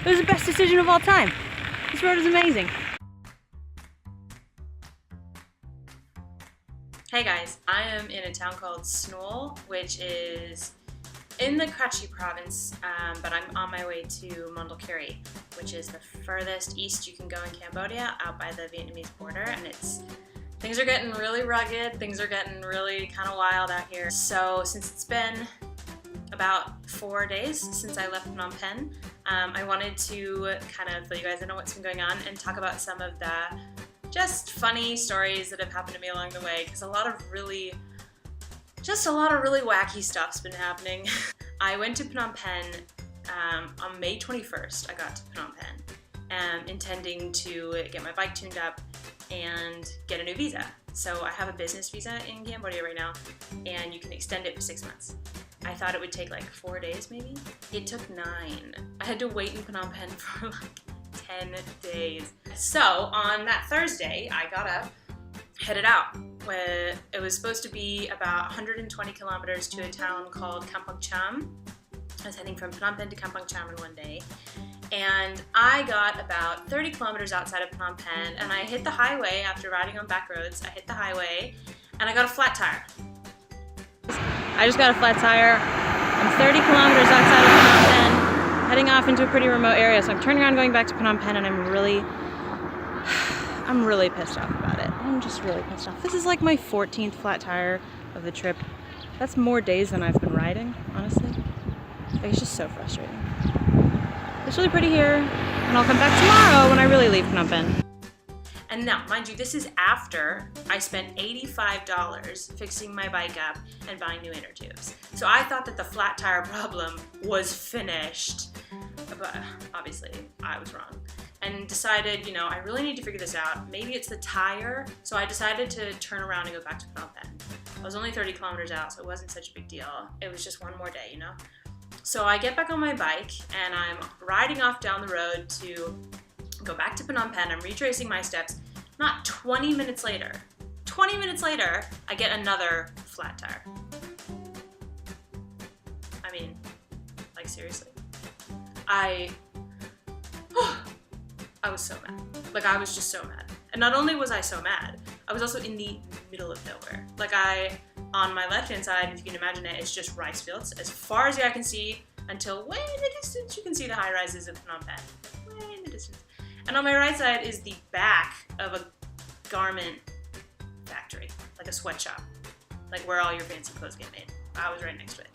It was the best decision of all time. This road is amazing. Hey guys, I am in a town called Snool, which is in the Karachi province, but I'm on my way to Mondolkiri, which is the furthest east you can go in Cambodia, out by the Vietnamese border, and things are getting really rugged, things are getting really kind of wild out here. So since it's been about 4 days since I left Phnom Penh, I wanted to kind of let you guys know what's been going on and talk about some of the just funny stories that have happened to me along the way, because a lot of really wacky stuff's been happening. I went to Phnom Penh on May 21st. I got to Phnom Penh, intending to get my bike tuned up and get a new visa. So I have a business visa in Cambodia right now, and you can extend it for 6 months. I thought it would take like 4 days maybe. It took 9. I had to wait in Phnom Penh for like 10 days. So on that Thursday, I got up, headed out. It was supposed to be about 120 kilometers to a town called Kampong Cham. I was heading from Phnom Penh to Kampong Cham in 1 day. And I got about 30 kilometers outside of Phnom Penh, and I hit the highway after riding on back roads. I hit the highway and I got a flat tire. I just got a flat tire. I'm 30 kilometers outside of Phnom Penh, heading off into a pretty remote area. So I'm turning around going back to Phnom Penh, and I'm really pissed off about it. I'm just really pissed off. This is like my 14th flat tire of the trip. That's more days than I've been riding, honestly. Like, it's just so frustrating. It's really pretty here, and I'll come back tomorrow when I really leave Phnom Penh. And now, mind you, this is after I spent $85 fixing my bike up and buying new inner tubes. So I thought that the flat tire problem was finished, but obviously I was wrong. And decided, I really need to figure this out. Maybe it's the tire. So I decided to turn around and go back to Phnom Penh. I was only 30 kilometers out, so it wasn't such a big deal. It was just one more day, So I get back on my bike and I'm riding off down the road to go back to Phnom Penh. I'm retracing my steps. Not 20 minutes later, I get another flat tire. I mean, like, seriously. I was so mad. Like, I was just so mad. And not only was I so mad, I was also in the middle of nowhere. Like, on my left-hand side, if you can imagine it, it's just rice fields. As far as the eye can see, until way in the distance, you can see the high-rises of Phnom Penh. Way in the distance. And on my right side is the back of a garment factory, like a sweatshop, like where all your fancy clothes get made. I was right next to it.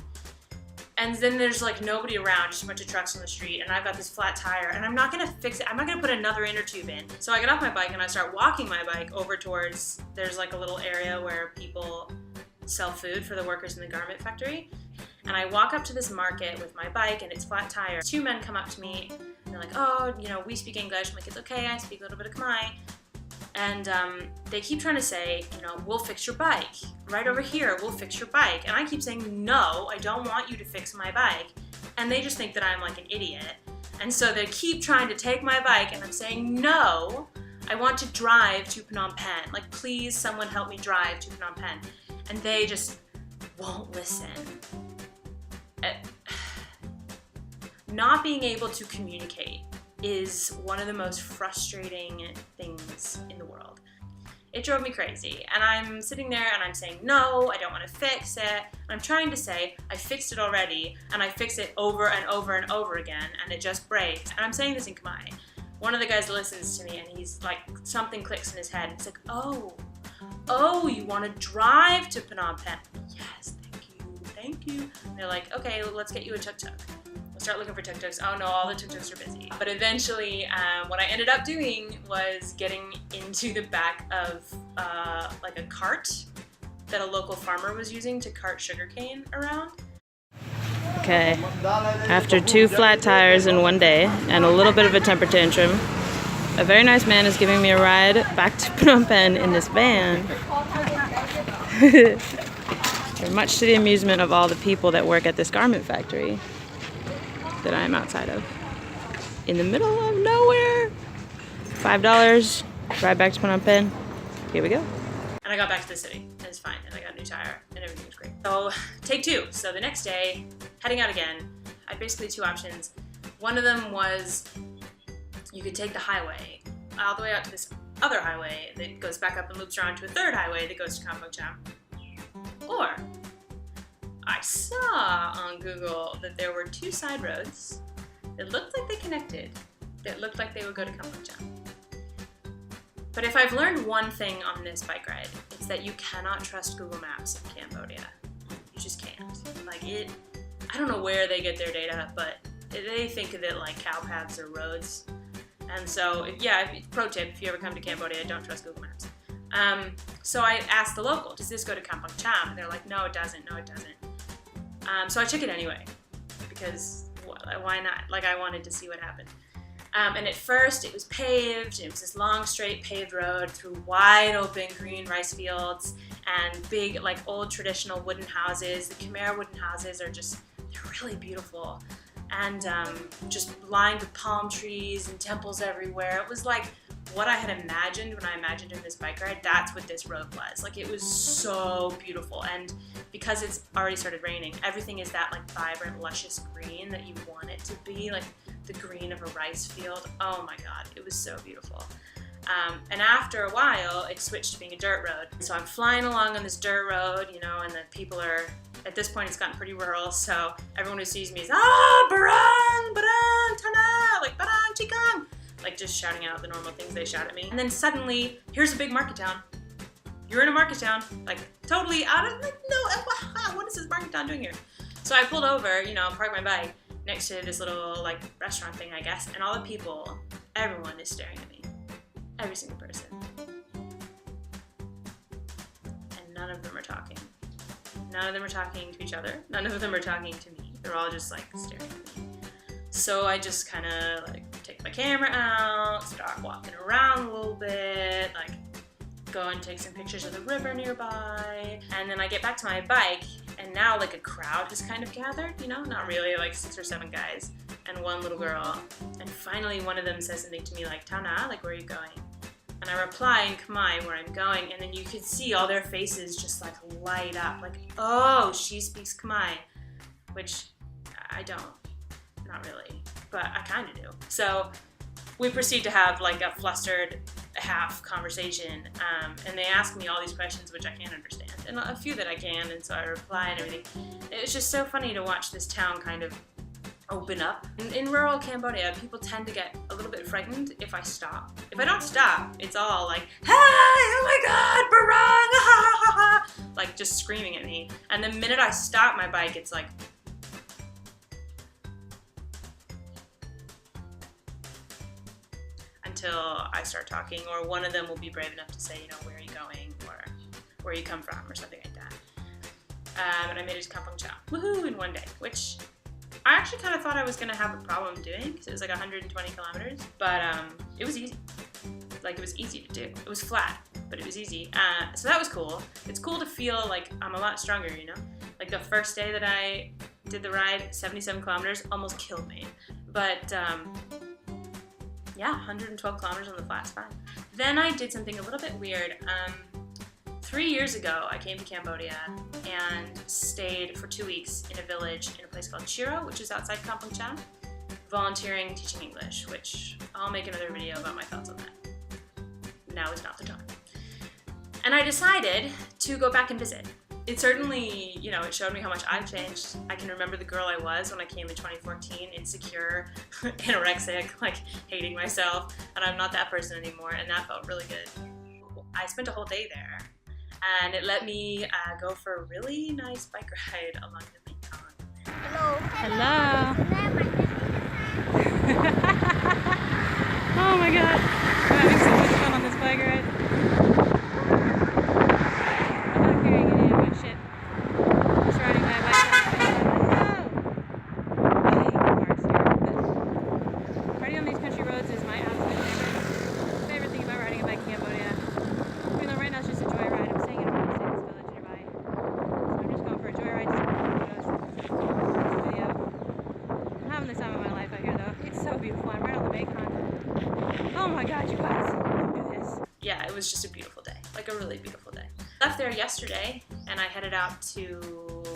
And then there's like nobody around, just a bunch of trucks on the street, and I've got this flat tire, and I'm not gonna fix it. I'm not gonna put another inner tube in. So I get off my bike and I start walking my bike over towards, there's like a little area where people sell food for the workers in the garment factory. And I walk up to this market with my bike and it's flat tire. 2 men come up to me and they're like, oh, we speak English. I'm like, it's okay, I speak a little bit of Khmer. And they keep trying to say, we'll fix your bike. Right over here, we'll fix your bike. And I keep saying, no, I don't want you to fix my bike. And they just think that I'm like an idiot. And so they keep trying to take my bike, and I'm saying, no, I want to drive to Phnom Penh. Like, please, someone help me drive to Phnom Penh. And they just won't listen. Not being able to communicate is one of the most frustrating things in the world. It drove me crazy, and I'm sitting there and I'm saying, no, I don't want to fix it. And I'm trying to say, I fixed it already, and I fix it over and over and over again, and it just breaks. And I'm saying this in Khmer. One of the guys listens to me, and he's like, something clicks in his head, and it's like, oh, you want to drive to Phnom Penh? Yes, thank you. And they're like, okay, let's get you a tuk-tuk. Start looking for tuk-tuks. Oh no, all the tuk-tuks are busy. But eventually, what I ended up doing was getting into the back of like a cart that a local farmer was using to cart sugarcane around. Okay, after 2 flat tires in 1 day and a little bit of a temper tantrum, a very nice man is giving me a ride back to Phnom Penh in this van. Much to the amusement of all the people that work at this garment factory that I'm outside of, in the middle of nowhere. $5, ride back to Phnom Penh. Here we go. And I got back to the city, and it's fine, and I got a new tire, and everything was great. So, take 2. So the next day, heading out again, I had basically 2 options. One of them was you could take the highway all the way out to this other highway that goes back up and loops around to a third highway that goes to Kampong Cham. Or I saw on Google that there were 2 side roads that looked like they connected, that looked like they would go to Kampong Cham. But if I've learned one thing on this bike ride, it's that you cannot trust Google Maps in Cambodia. You just can't. Like I don't know where they get their data, but they think of it like cow paths or roads. And so, pro tip, if you ever come to Cambodia, don't trust Google Maps. So I asked the local, does this go to Kampong Cham? And they're like, no, it doesn't, no, it doesn't. So I took it anyway, because why not? Like, I wanted to see what happened. And at first it was paved, and it was this long straight paved road through wide open green rice fields and big like old traditional wooden houses. The Khmer wooden houses are they're really beautiful, and just lined with palm trees and temples everywhere. It was like what I had imagined when I imagined doing this bike ride. That's what this road was. Like, it was so beautiful, and because it's already started raining, everything is that like vibrant, luscious green that you want it to be, like the green of a rice field. Oh my god, it was so beautiful. And after a while, it switched to being a dirt road. So I'm flying along on this dirt road, and the people are, at this point it's gotten pretty rural, so everyone who sees me is, Barang, Barang, Tana, like Barang, Chikang, like just shouting out the normal things they shout at me. And then suddenly, here's a big market town. You're in a market town, like totally out of, like, no, what is this market town doing here? So I pulled over, parked my bike next to this little like restaurant thing, I guess, and all the people, everyone is staring at me. Every single person. And none of them are talking. None of them are talking to each other. None of them are talking to me. They're all just like staring at me. So I just kind of like take my camera out, start walking around a little bit, like go and take some pictures of the river nearby. And then I get back to my bike, and now like a crowd has kind of gathered, not really, like 6 or 7 guys and one little girl. And finally one of them says something to me like, Tana, like, where are you going? And I reply in Khmer where I'm going, and then you could see all their faces just like light up, like, oh, she speaks Khmer, which I don't, not really, but I kind of do. So we proceed to have like a flustered half conversation, and they ask me all these questions which I can't understand, and a few that I can, and so I reply and everything. It was just so funny to watch this town kind of open up. In rural Cambodia, people tend to get a little bit frightened if I stop. If I don't stop, it's all like, hey, oh my god, Barang, ha, ha, ha, like just screaming at me. And the minute I stop my bike, it's like, until I start talking, or one of them will be brave enough to say, where are you going, or where you come from, or something like that. And I made it to Kampong Cham, woohoo, in one day, which I actually kind of thought I was going to have a problem doing, because it was like 120 kilometers, but it was easy. Like, it was easy to do. It was flat, but it was easy. So that was cool. It's cool to feel like I'm a lot stronger, Like, the first day that I did the ride, 77 kilometers, almost killed me. But, yeah, 112 kilometers on the flat's fine. Then I did something a little bit weird. 3 years ago, I came to Cambodia and stayed for 2 weeks in a village in a place called Chiro, which is outside Kampong Cham, volunteering, teaching English, which I'll make another video about my thoughts on that. Now is not the time. And I decided to go back and visit. It certainly, it showed me how much I've changed. I can remember the girl I was when I came in 2014, insecure, anorexic, like hating myself, and I'm not that person anymore, and that felt really good. I spent a whole day there, and it let me go for a really nice bike ride along the Mekong. Hello. Hello. Oh my god, we're having so much fun on this bike ride. I'm not hearing any of my shit. Just riding my bike. I hate cars here, but riding on these country roads is my absolute favorite thing about riding a bike in Cambodia. Even though right now it's just a joyride, I'm staying in a real estate village nearby. So I'm just going for a joyride, just taking photos, this video. I'm having the time of my life out here though. It's so beautiful. I'm right on the Mekong. Oh my god, you guys, look at this. Yeah, it was just a beautiful day. Like a really beautiful day. Left there yesterday, and I headed out to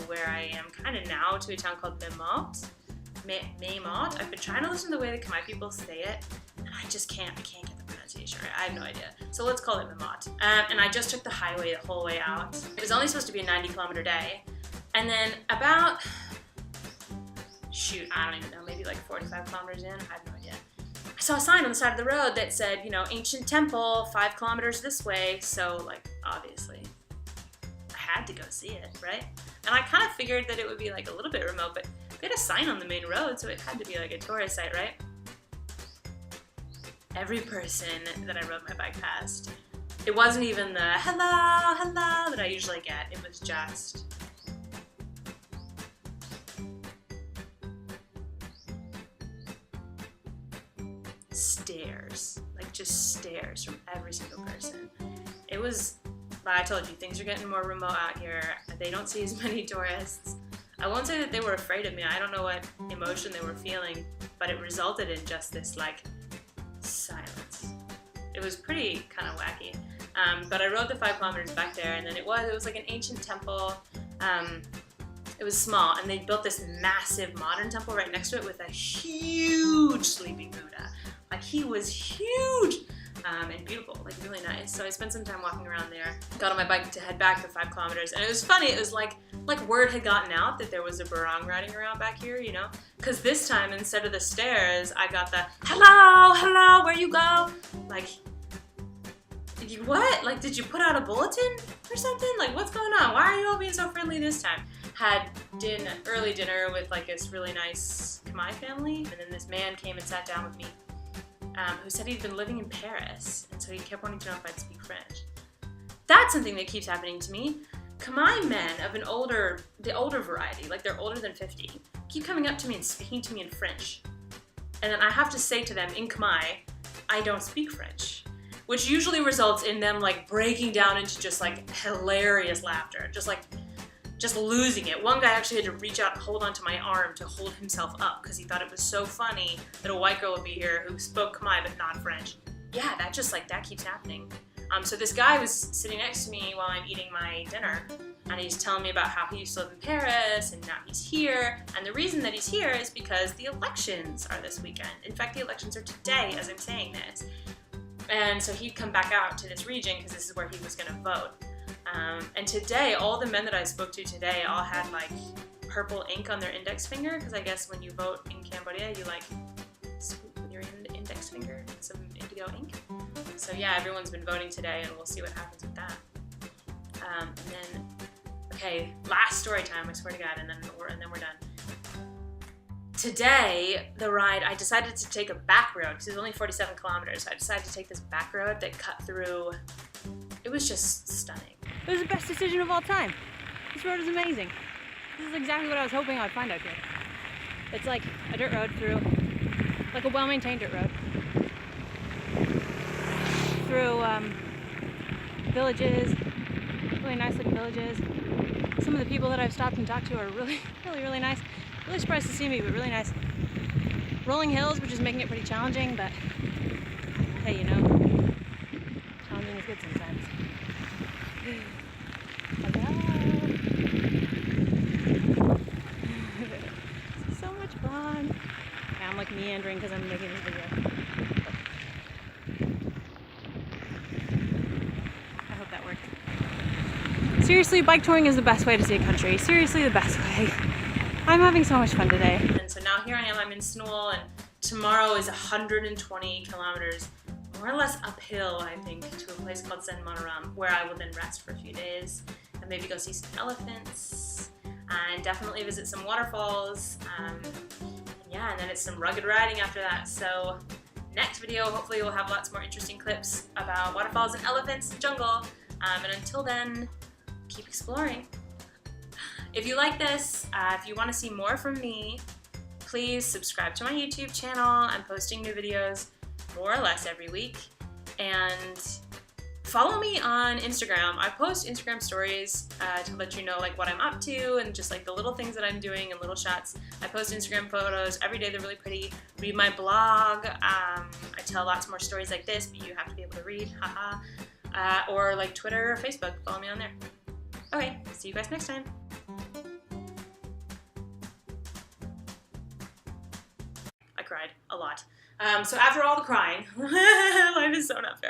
where I am kind of now, to a town called Mimot. Maymot. I've been trying to listen to the way the Khmer people say it, and I can't get the pronunciation right. I have no idea. So let's call it Maymot. And I just took the highway the whole way out. It was only supposed to be a 90-kilometer day. And then about, shoot, I don't even know, maybe like 45 kilometers in, I have no idea. I saw a sign on the side of the road that said, you know, ancient temple, 5 kilometers this way. So, like, obviously, I had to go see it, right? And I kind of figured that it would be like a little bit remote, but we had a sign on the main road, so it had to be like a tourist site, right? Every person that I rode my bike past, it wasn't even the hello, hello that I usually get. It was just stares, like just stares from every single person. It was, I told you, things are getting more remote out here. They don't see as many tourists. I won't say that they were afraid of me. I don't know what emotion they were feeling, but it resulted in just this like silence. It was pretty kind of wacky. But I rode the 5 kilometers back there, and then it was like an ancient temple. It was small, and they built this massive modern temple right next to it with a huge sleeping Buddha. Like, he was huge and beautiful, like really nice. So I spent some time walking around there, got on my bike to head back the 5 kilometers, and it was funny. It was like word had gotten out that there was a barong riding around back here, you know? Because this time, instead of the stairs, I got the, hello, hello, where you go? Like, what? Like, did you put out a bulletin or something? Like, what's going on? Why are you all being so friendly this time? Had early dinner with like this really nice Khmer family, and then this man came and sat down with me who said he'd been living in Paris, and so he kept wanting to know if I'd speak French. That's something that keeps happening to me. Khmer men of the older variety, like they're older than 50, keep coming up to me and speaking to me in French. And then I have to say to them in Khmer, I don't speak French. Which usually results in them like breaking down into just like hilarious laughter, just losing it. One guy actually had to reach out and hold onto my arm to hold himself up because he thought it was so funny that a white girl would be here who spoke Khmer but not French. Yeah, that keeps happening. So this guy was sitting next to me while I'm eating my dinner, and he's telling me about how he used to live in Paris, and now he's here. And the reason that he's here is because the elections are this weekend. In fact, the elections are today as I'm saying this. And so he'd come back out to this region because this is where he was going to vote. And today, all the men that I spoke to today all had like purple ink on their index finger, because I guess when you vote in Cambodia, you like swoop with your index finger and some indigo ink. So yeah, everyone's been voting today, and we'll see what happens with that. And then, okay, last story time, I swear to God, and then we're done. Today, the ride, I decided to take a back road, because it was only 47 kilometers, so I decided to take this back road that cut through. It was just stunning. It was the best decision of all time. This road is amazing. This is exactly what I was hoping I'd find out here. It's like a dirt road through, like a well-maintained dirt road. Through villages, really nice looking villages. Some of the people that I've stopped and talked to are really, really, really nice. Really surprised to see me, but really nice. Rolling hills, which is making it pretty challenging, but hey, you know, challenging is good sometimes. This is so much fun. Yeah, I'm like meandering because I'm making this video. I hope that worked. Seriously, bike touring is the best way to see a country. Seriously, the best way. I'm having so much fun today. And so now here I am, I'm in Snool, and tomorrow is 120 kilometers, more or less uphill, I think, to a place called Sen Monoram, where I will then rest for a few days and maybe go see some elephants and definitely visit some waterfalls. Yeah, and then it's some rugged riding after that. So next video, hopefully we'll have lots more interesting clips about waterfalls and elephants and jungle. And until then, keep exploring. If you like this, if you want to see more from me, please subscribe to my YouTube channel. I'm posting new videos more or less every week. And follow me on Instagram. I post Instagram stories to let you know like what I'm up to and just like the little things that I'm doing and little shots. I post Instagram photos every day. They're really pretty. Read my blog. I tell lots more stories like this, but you have to be able to read. Haha. Or like Twitter or Facebook. Follow me on there. Okay, see you guys next time. So after all the crying, life is so not fair.